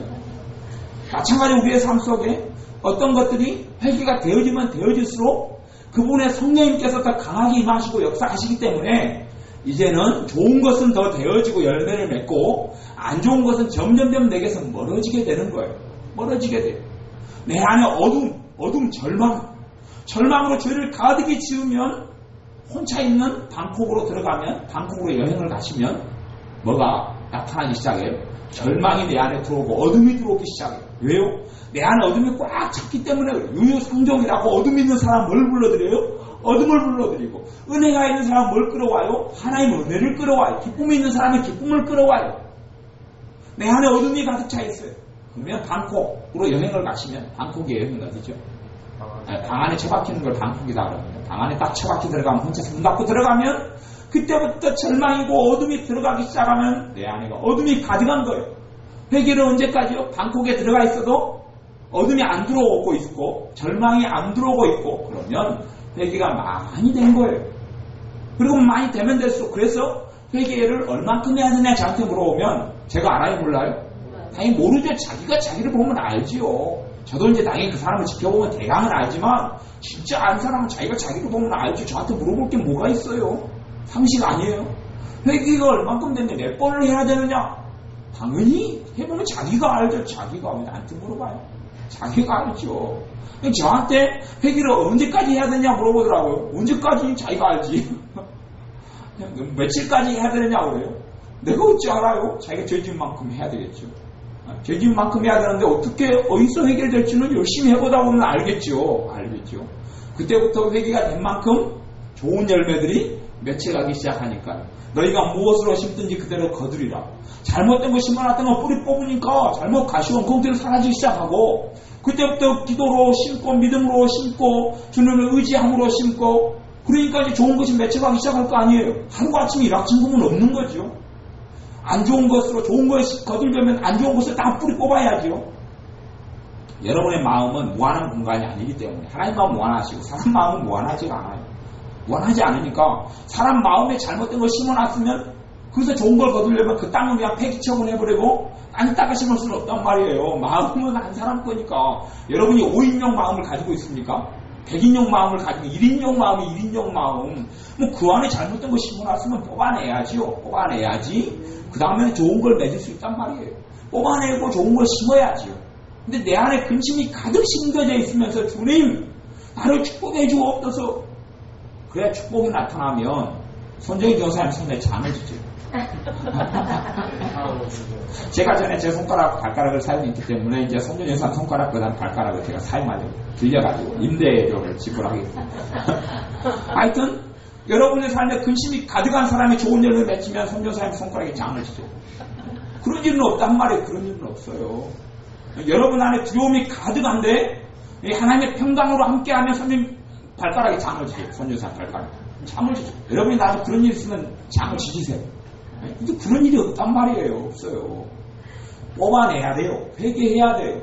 마찬가지로 우리의 삶 속에 어떤 것들이 회개가 되어지면 되어질수록 그분의 성령님께서 더 강하게 임하시고 역사하시기 때문에 이제는 좋은 것은 더 되어지고 열매를 맺고 안 좋은 것은 점점점 내게서 멀어지게 되는 거예요. 멀어지게 돼요. 내 안에 어둠, 절망으로 죄를 가득히 지으면 혼자 있는 방콕으로 들어가면, 방콕으로 여행을 가시면 뭐가 나타나기 시작해요? 절망이 내 안에 들어오고 어둠이 들어오기 시작해요. 왜요? 내 안에 어둠이 꽉 찼기 때문에 유유상종이라고 어둠 있는 사람 뭘 불러드려요? 어둠을 불러드리고, 은혜가 있는 사람 뭘 끌어와요? 하나님의 은혜를 끌어와요. 기쁨이 있는 사람의 기쁨을 끌어와요. 내 안에 어둠이 가득 차 있어요. 그러면 방콕으로 여행을 가시면, 방콕이 여행은 어디죠? 방 안에 처박히는 걸 방콕이다 그럽니다. 방 안에 딱 처박히 들어가면, 혼자서 문 닫고 들어가면 그때부터 절망이고 어둠이 들어가기 시작하면 내 안에 어둠이 가득한 거예요. 회개를 언제까지요? 방콕에 들어가 있어도 어둠이 안 들어오고 있고 절망이 안 들어오고 있고 그러면 회개가 많이 된 거예요. 그리고 많이 되면 될수록, 그래서 회개를 얼만큼 해야 되냐 저한테 물어보면 제가 알아요, 몰라요? 당연히 모르죠. 자기가 자기를 보면 알지요. 저도 이제 당연히 그 사람을 지켜보면 대강은 알지만 진짜 아는 사람은 자기가 자기를 보면 알죠. 저한테 물어볼 게 뭐가 있어요? 상식 아니에요? 회개가 얼만큼 됐냐, 몇 번을 해야 되느냐? 당연히 해보면 자기가 알죠. 자기가 왜 나한테 물어봐요? 자기가 알죠. 저한테 회개를 언제까지 해야 되냐 물어보더라고요. 언제까지 자기가 알지. 며칠까지 해야 되느냐고 그래요. 내가 어찌 알아요? 자기가 죄진 만큼 해야 되겠죠. 죄진 만큼 해야 되는데 어떻게 어디서 해결될지는 열심히 해보다 보면 알겠죠. 그때부터 회개가 된 만큼 좋은 열매들이 맺혀가기 시작하니까 너희가 무엇으로 심든지 그대로 거두리라. 잘못된 거 심어놨던 거 뿌리 뽑으니까 잘못 가시원 공들이 사라지기 시작하고, 그때부터 기도로 심고 믿음으로 심고 주님을 의지함으로 심고, 그러니까 이제 좋은 것이 맺혀가기 시작할 거 아니에요. 하루아침에 일확천금은 없는 거죠. 안 좋은 것으로 좋은 것을 거두려면 안 좋은 것을 다 뿌리 뽑아야죠. 여러분의 마음은 무한한 공간이 아니기 때문에, 하나님 마음은 무한하시고 사람 마음은 무한하지가 않아요. 무한하지 않으니까 사람 마음에 잘못된 걸 심어놨으면 그래서 좋은 걸 거두려면 그 땅을 그냥 폐기 처분해버리고 딴 땅에 심을 수는 없단 말이에요. 마음은 한 사람 거니까. 여러분이 5인용 마음을 가지고 있습니까? 100인용 마음을 가지고 1인용 마음이 1인용 마음. 뭐 그 안에 잘못된 거 심어놨으면 뽑아내야지. 그 다음에 좋은 걸 맺을 수 있단 말이에요. 뽑아내고 좋은 걸 심어야지요. 근데 내 안에 근심이 가득 심겨져 있으면서 주님 나를 축복해 주옵소서. 그래야 축복이 나타나면 손정희 교사님 손에 잠을 주죠. 제가 전에 제 손가락, 발가락을 사용했기 때문에 이제 손정희 교사님 손가락보다는 발가락을 제가 사용하려고 빌려가지고 임대료를 지불하겠습니다. 하여튼 여러분의 삶에 근심이 가득한 사람이 좋은 일을 맺히면 손정희 교사님 손가락에 잠을 주죠. 그런 일은 없단 말이에요. 그런 일은 없어요. 여러분 안에 두려움이 가득한데 하나님의 평강으로 함께하면 손님 발가락에 잠을 지죠. 손주사 발가락. 잠을 지죠. 여러분이 나도 그런 일 있으면 잠을 지지세요. 근데 그런 일이 없단 말이에요. 없어요. 뽑아내야 돼요. 회개해야 돼요.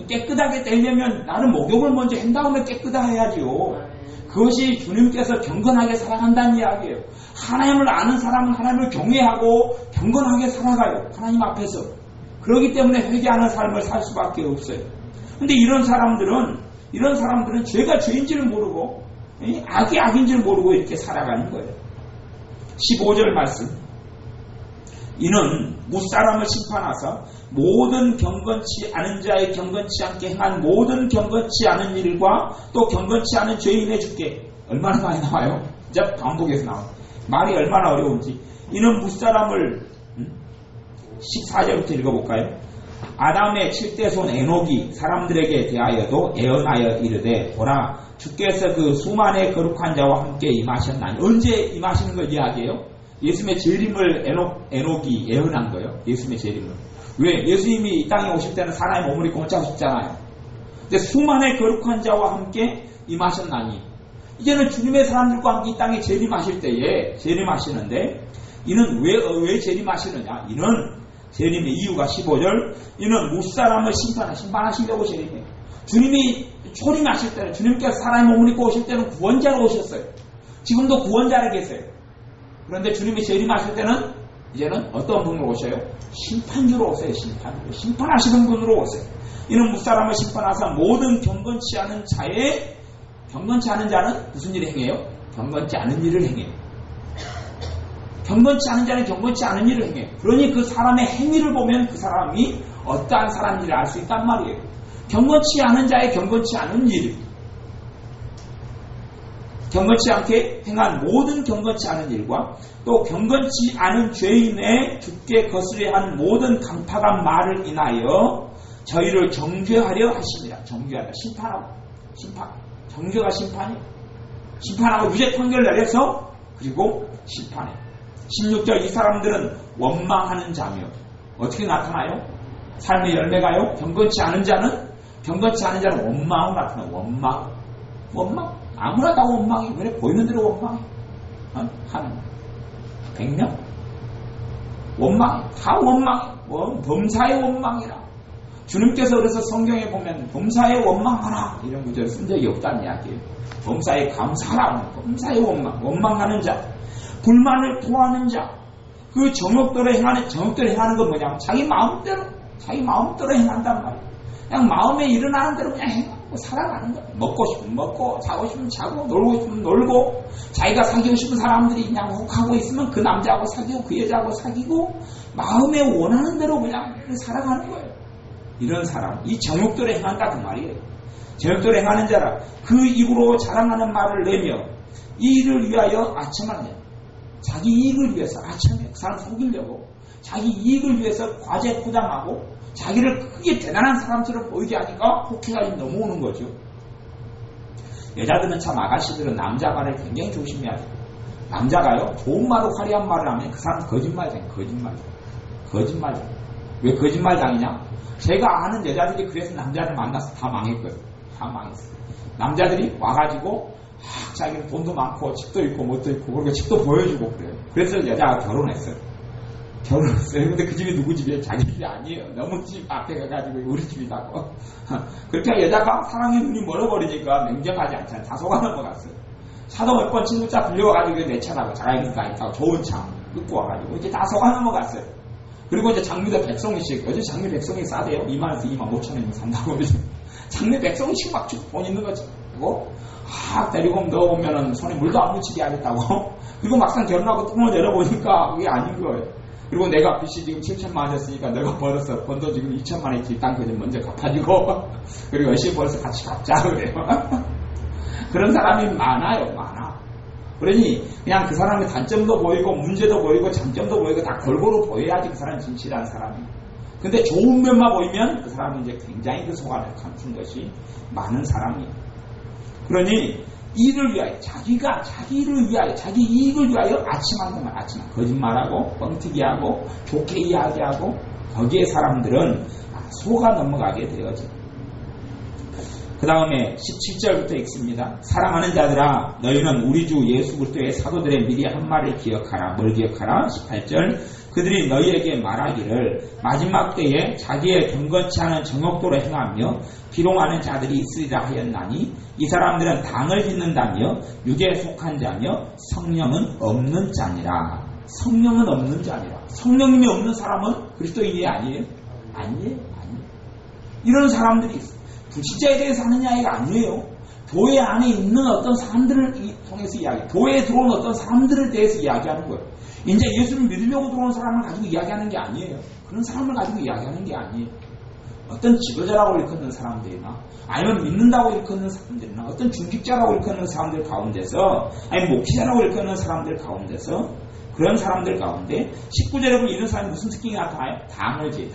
깨끗하게 되려면 나는 목욕을 먼저 한 다음에 깨끗해야지요. 그것이 주님께서 경건하게 살아간다는 이야기예요. 하나님을 아는 사람은 하나님을 경외하고 경건하게 살아가요. 하나님 앞에서. 그렇기 때문에 회개하는 삶을 살 수밖에 없어요. 근데 이런 사람들은 죄가 죄인지를 모르고 악이 악인지를 모르고 이렇게 살아가는 거예요. 15절 말씀. 이는 무사람을 심판하사 모든 경건치 않은 자의 경건치 않게 행한 모든 경건치 않은 일과 또 경건치 않은 죄인의 주께. 얼마나 많이 나와요? 이제 반복해서 나와요. 말이 얼마나 어려운지. 이는 무사람을 14절부터 읽어볼까요? 아담의 7대손 에녹이 사람들에게 대하여도 애언하여 이르되 보라 주께서 그 수만의 거룩한 자와 함께 임하셨나니. 언제 임하시는 걸 이야기해요? 예수님의 재림을 에녹이 예언한 거예요. 예수님의 재림을. 왜? 예수님이 이 땅에 오실 때는 사람의 몸을 입고 혼자 오셨잖아요. 근데 수만의 거룩한 자와 함께 임하셨나니. 이제는 주님의 사람들과 함께 이 땅에 재림하실 때에 재림하시는데, 이는 왜 재림하시느냐? 이는 재림의 이유가 15절. 이는 무사람을 심판하시려고 재림해요. 주님이 초림하실 때는, 주님께서 사람의 몸을 입고 오실 때는 구원자로 오셨어요. 지금도 구원자로 계세요. 그런데 주님이 재림하실 때는 이제는 어떤 분으로 오셔요? 심판주로 오세요. 심판하시는 분으로 오세요. 이는 무사람을 심판하사 모든 경건치 않은 자는 무슨 일을 행해요? 경건치 않은 일을 행해요. 경건치 않은 자는 경건치 않은 일을 행해요. 그러니 그 사람의 행위를 보면 그 사람이 어떠한 사람인지를 알 수 있단 말이에요. 경건치 않은 자의 경건치 않은 일, 경건치 않게 행한 모든 경건치 않은 일과 또 경건치 않은 죄인의 죽게 거스려 한 모든 강팍한 말을 인하여 저희를 정죄하려 하십니다. 정죄하다. 심판하고. 심판. 정죄가 심판이에요. 심판하고 유죄 판결을 내려서 그리고 심판해요. 16절 이 사람들은 원망하는 자며 어떻게 나타나요? 삶의 열매가요? 경건치 않은 자는 원망으로 나타나요. 원망. 아무나 다 원망해. 그래 보이는 대로 원망해. 한 100명? 원망해. 다 원망해. 범사의 원망이라. 주님께서 그래서 성경에 보면 범사에 원망하라 이런 구절을 쓴 적이 없다는 이야기예요. 범사에 감사하라. 범사에 원망하는 자, 불만을 토하는 자, 그 정욕대로 행하는 건 뭐냐면 자기 마음대로 행한단 말이에요. 그냥 마음에 일어나는 대로 그냥 행하고 살아가는 거예요. 먹고 싶으면 먹고, 자고 싶으면 자고, 놀고 싶으면 놀고, 자기가 사귀고 싶은 사람들이 그냥 혹하고 있으면 그 남자하고 사귀고 그 여자하고 사귀고 마음에 원하는 대로 그냥 살아가는 거예요. 이런 사람, 이 정욕대로 행한다 그 말이에요. 정욕대로 행하는 자라 그 입으로 자랑하는 말을 내며 이 일을 위하여 아첨하느냐. 자기 이익을 위해서 아첨해. 그 사람 속이려고 자기 이익을 위해서 과제 포장하고 자기를 크게 대단한 사람처럼 보이게 하니까 혹해가지고 넘어오는 거죠. 여자들은 참 아가씨들은 남자 말을 굉장히 조심해야 돼요. 남자가요 좋은 말로 화려한 말을 하면 그 사람 거짓말이잖아요. 거짓말. 왜 거짓말장이냐? 제가 아는 여자들이 그래서 남자를 만나서 다 망했거든요. 다 망했어요. 남자들이 와가지고 자기는 돈도 많고 집도 있고 뭣도 있고 그리고 집도 보여주고 그래요. 그래서 여자가 결혼했어요. 근데 그 집이 누구 집이에요? 자기 집이 아니에요. 너무 집 앞에 가가지고 우리 집이라고. 그렇게 여자가 사랑의 눈이 멀어버리니까 냉정하지 않잖아요. 다 속아 넘어갔어요. 차도 몇 번 친구차 빌려와가지고 내 차라고 자기가 있다고 좋은 차 끌고 와가지고 이제 다 속아 넘어갔어요. 그리고 이제 장미도 백송이씩, 요즘 장미 백송이 싸대요. 2만원에서 25,000원이면 산다고. 장미 백송이씩 막 돈 있는 거죠. 그리고, 데리고 넣어보면은 손에 물도 안 묻히게 하겠다고. 그리고 막상 결혼하고 뚜껑을 열어보니까 그게 아닌 거예요. 그리고 내가 빚이 지금 7천만 원 졌으니까 내가 벌어서 번 돈 지금 2천만 원이 땅 거좀 먼저 갚아주고, 그리고 열심히 벌어서 같이 갚자, 그래요. 그런 사람이 많아요, 많아. 그러니 그냥 그 사람의 단점도 보이고 문제도 보이고 장점도 보이고 다 골고루 보여야지 그 사람이 진실한 사람이에요. 근데 좋은 면만 보이면 그 사람은 이제 굉장히 그 속안을 감춘 것이 많은 사람이에요. 그러니 이를 위하여 자기를 위하여 자기 이익을 위하여 아침한 거짓말하고 뻥튀기하고 좋게 이야기하고 거기에 사람들은 속아 넘어가게 되어져. 그 다음에 17절부터 읽습니다. 사랑하는 자들아 너희는 우리 주 예수 그리스도의 사도들의 미리 한 말을 기억하라. 뭘 기억하라? 18절 그들이 너희에게 말하기를 마지막 때에 자기의 경건치 않은 정욕도로 행하며 비롱하는 자들이 있으리라 하였나니 이 사람들은 당을 짓는다며 육에 속한 자며 성령은 없는 자니라. 성령은 없는 자니라. 성령님이 없는 사람은 그리스도인이 아니에요? 아니에요. 이런 사람들이 있어요. 불신자에 대해서 하는 이야기가 아니에요. 교회 안에 있는 어떤 사람들을 통해서 교회에 들어온 어떤 사람들에 대해서 이야기하는 거예요. 이제 예수를 믿으려고 들어온 사람을 가지고 이야기하는 게 아니에요. 그런 사람을 가지고 이야기하는 게 아니에요. 어떤 지도자라고 일컫는 사람들이나 아니면 믿는다고 일컫는 사람들이나 어떤 중직자라고 일컫는 사람들 가운데서 아니면 목회자라고 일컫는 사람들 가운데서 그런 사람들 가운데 19절에 보면 이런 사람이 무슨 특징이 나타나요? 파당을 지.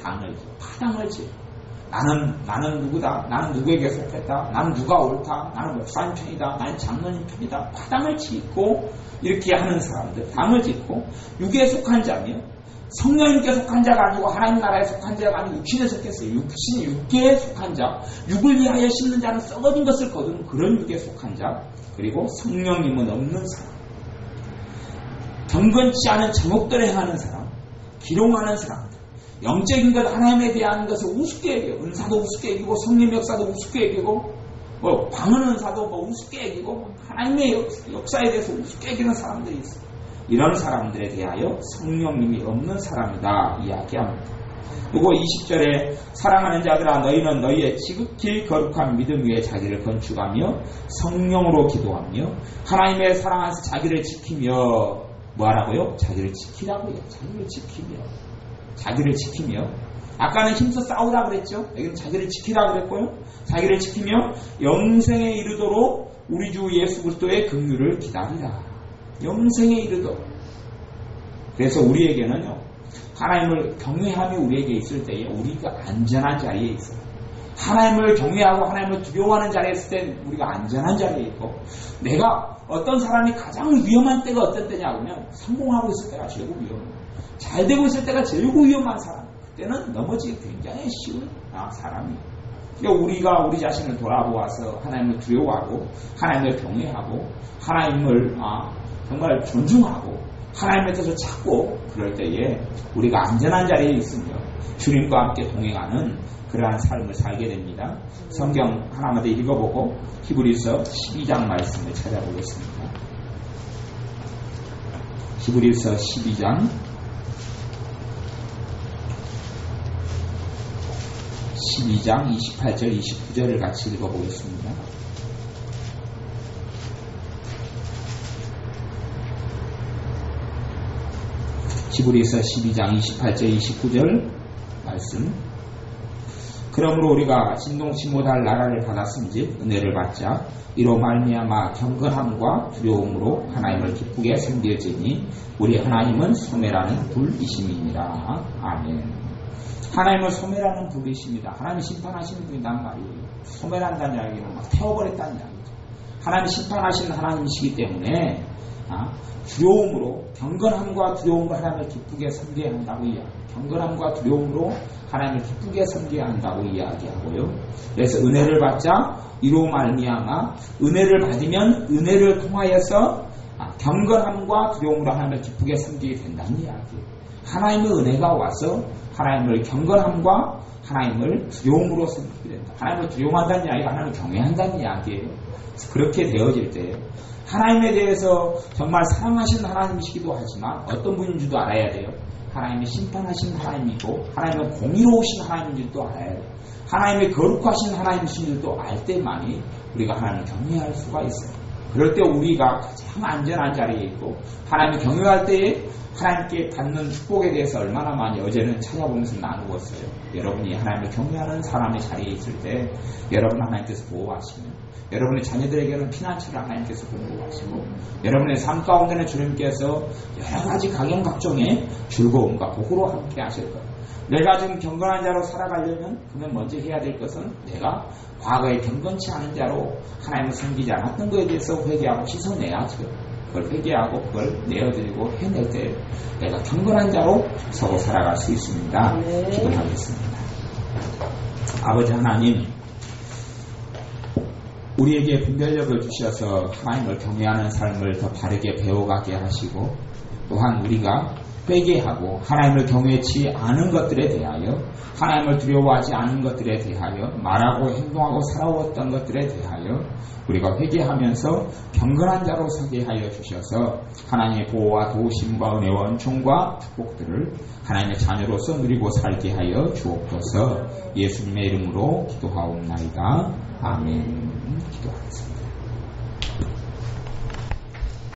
나는 누구다. 나는 누구에게 속했다. 나는 누가 옳다. 나는 목사님 편이다. 나는 장로님 편이다. 파당을 짓고 이렇게 하는 사람들. 당을 짓고 육에 속한 자며 성령님께 속한 자가 아니고 하나님 나라에 속한 자가 아니고 육신에 속했어요. 육계에 속한 자. 육을 위하여 심는 자는 썩어진 것을 거두는 그런 육에 속한 자. 그리고 성령님은 없는 사람. 경건치 않은 정욕대로 행하는 사람. 기롱하는 사람. 영적인 것 하나님에 대한 것을 우습게 여기고 은사도 우습게 여기고 성령 역사도 우습게 여기고 방언 은사도 우습게 여기고 하나님의 역사에 대해서 우습게 여기는 사람들이 있어요. 이런 사람들에 대하여 성령님이 없는 사람이다 이야기합니다. 그리고 20절에 사랑하는 자들아 너희는 너희의 지극히 거룩한 믿음 위에 자기를 건축하며 성령으로 기도하며 하나님의 사랑 안에서 자기를 지키며 뭐 하라고요? 자기를 지키라고요. 자기를 지키며 아까는 힘써 싸우라 그랬죠. 여기는 자기를 지키라 그랬고요. 자기를 지키며 영생에 이르도록 우리 주 예수 그리스도의 긍휼을 기다리라. 영생에 이르도록. 그래서 우리에게는요, 하나님을 경외함이 우리에게 있을 때에 우리가 안전한 자리에 있어요. 하나님을 경외하고 하나님을 두려워하는 자리에 있을 때 우리가 안전한 자리에 있고, 내가 어떤 사람이 가장 위험한 때가 어떤 때냐 하면 성공하고 있을 때가 제일 위험해요. 잘 되고 있을 때가 제일 위험한 사람. 그때는 넘어지기 굉장히 쉬운 사람이에요. 그러니까 우리가 우리 자신을 돌아보아서 하나님을 두려워하고 하나님을 경외하고 하나님을 정말 존중하고 하나님의 뜻을 찾고 그럴 때에 우리가 안전한 자리에 있으며 주님과 함께 동행하는 그러한 삶을 살게 됩니다. 성경 하나만 더 읽어보고 히브리서 12장 말씀을 찾아보겠습니다. 히브리서 12장 28절 29절을 같이 읽어보겠습니다. 히브리서 12장 28절 29절 말씀. 그러므로 우리가 진동치 못할 나라를 받았은지 은혜를 받자 이로 말미암아 경건함과 두려움으로 하나님을 기쁘게 섬기지니 우리 하나님은 소매라는 불이심이니라. 아멘. 하나님은 소매라는 불이십니다. 하나님이 심판하시는 분이란 말이에요. 소매란다는 이야기는 막 태워버렸다는 이야기죠. 하나님이 심판하시는 하나님이시기 때문에 두려움으로 경건함과 두려움으로 하나님을 기쁘게 섬겨야 한다고 이야기해요. 경건함과 두려움으로 하나님을 기쁘게 섬겨야 한다고 이야기하고요. 그래서 은혜를 받자 이로 말미암아 은혜를 받으면 은혜를 통하여서 경건함과 두려움으로 하나님을 기쁘게 섬기게 된다는 이야기예요. 하나님의 은혜가 와서 하나님을 경건함과 하나님을 두려움으로 섬기게 된다. 하나님을 두려워한다는 이야기가 하나님을 경외한다는 이야기예요. 그렇게 되어질 때 하나님에 대해서 정말 사랑하시는 하나님이시기도 하지만 어떤 분인 줄도 알아야 돼요. 하나님이 심판하신 하나님이고 하나님은 공의로우신 하나님인 줄도 알아야 돼요. 하나님이 거룩하신 하나님이신 줄도 알 때만이 우리가 하나님을 경외할 수가 있어요. 그럴 때 우리가 가장 안전한 자리에 있고 하나님을 경외할 때에 하나님께 받는 축복에 대해서 얼마나 많이 어제는 찾아보면서 나누었어요. 여러분이 하나님을 경외하는 사람의 자리에 있을 때 여러분 하나님께서 보호하시며 여러분의 자녀들에게는 피난처를 하나님께서 공급하시고 여러분의 삶 가운데는 주님께서 여러 가지 각양각종의 즐거움과 복으로 함께 하실 거예요. 내가 지금 경건한 자로 살아가려면 그러면 먼저 해야 될 것은 내가 과거에 경건치 않은 자로 하나님을 섬기지 않았던 것에 대해서 회개하고 씻어내야죠. 그걸 회개하고 그걸 내어드리고 해낼 때 내가 경건한 자로 서고 살아갈 수 있습니다. 기도하겠습니다. 아버지 하나님, 우리에게 분별력을 주셔서 하나님을 경외하는 삶을 더 바르게 배워가게 하시고 또한 우리가 회개하고 하나님을 경외치 않은 것들에 대하여 하나님을 두려워하지 않은 것들에 대하여 말하고 행동하고 살아왔던 것들에 대하여 우리가 회개하면서 경건한 자로 서게 하여 주셔서 하나님의 보호와 도우심과 은혜와 은총과 축복들을 하나님의 자녀로서 누리고 살게 하여 주옵소서. 예수님의 이름으로 기도하옵나이다. 아멘. 기도하겠습니다.